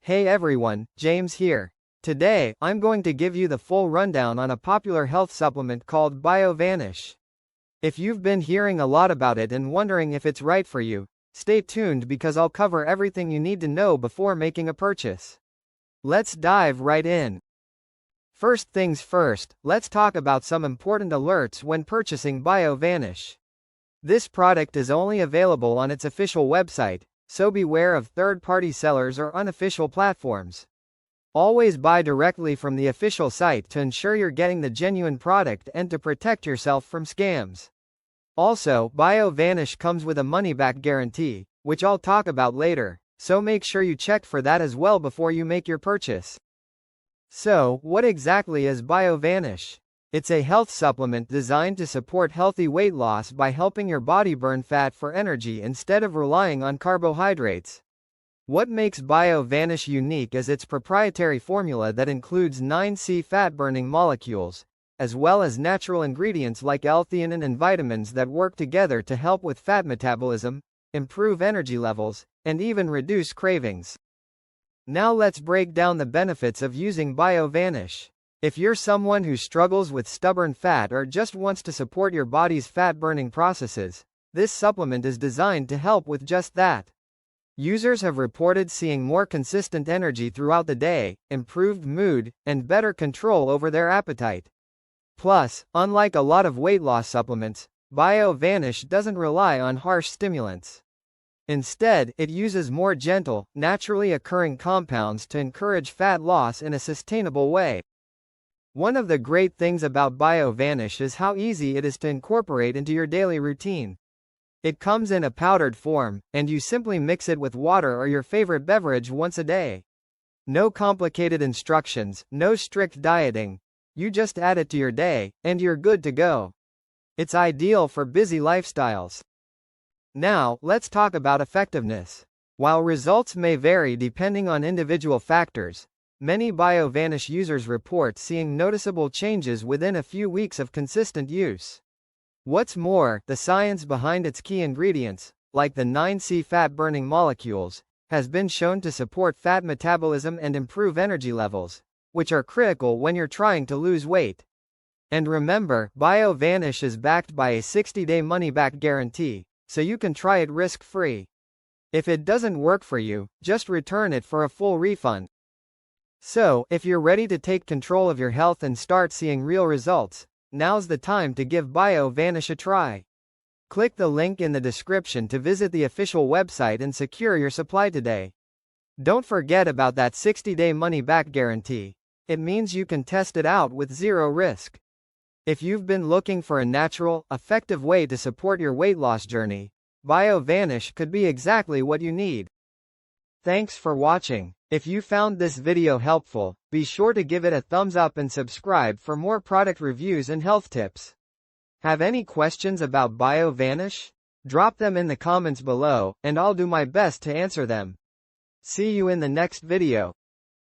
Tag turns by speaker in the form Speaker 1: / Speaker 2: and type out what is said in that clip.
Speaker 1: Hey everyone, James here. Today, I'm going to give you the full rundown on a popular health supplement called BioVanish. If you've been hearing a lot about it and wondering if it's right for you, stay tuned because I'll cover everything you need to know before making a purchase. Let's dive right in. First things first, let's talk about some important alerts when purchasing BioVanish. This product is only available on its official website, so beware of third-party sellers or unofficial platforms. Always buy directly from the official site to ensure you're getting the genuine product and to protect yourself from scams. Also, BioVanish comes with a money-back guarantee, which I'll talk about later, so make sure you check for that as well before you make your purchase. So, what exactly is BioVanish? It's a health supplement designed to support healthy weight loss by helping your body burn fat for energy instead of relying on carbohydrates. What makes BioVanish unique is its proprietary formula that includes 9C fat-burning molecules, as well as natural ingredients like L-Theanine and vitamins that work together to help with fat metabolism, improve energy levels, and even reduce cravings. Now let's break down the benefits of using BioVanish. If you're someone who struggles with stubborn fat or just wants to support your body's fat-burning processes, this supplement is designed to help with just that. Users have reported seeing more consistent energy throughout the day, improved mood, and better control over their appetite. Plus, unlike a lot of weight loss supplements, BioVanish doesn't rely on harsh stimulants. Instead, it uses more gentle, naturally occurring compounds to encourage fat loss in a sustainable way. One of the great things about BioVanish is how easy it is to incorporate into your daily routine. It comes in a powdered form, and you simply mix it with water or your favorite beverage once a day. No complicated instructions, no strict dieting. You just add it to your day, and you're good to go. It's ideal for busy lifestyles. Now, let's talk about effectiveness. While results may vary depending on individual factors, many BioVanish users report seeing noticeable changes within a few weeks of consistent use. What's more, the science behind its key ingredients, like the 9C fat-burning molecules, has been shown to support fat metabolism and improve energy levels, which are critical when you're trying to lose weight. And remember, BioVanish is backed by a 60-day money-back guarantee, so you can try it risk-free. If it doesn't work for you, just return it for a full refund. So, if you're ready to take control of your health and start seeing real results, now's the time to give BioVanish a try. Click the link in the description to visit the official website and secure your supply today. Don't forget about that 60-day money-back guarantee. It means you can test it out with zero risk. If you've been looking for a natural, effective way to support your weight loss journey, BioVanish could be exactly what you need. Thanks for watching. If you found this video helpful, be sure to give it a thumbs up and subscribe for more product reviews and health tips. Have any questions about BioVanish? Drop them in the comments below, and I'll do my best to answer them. See you in the next video.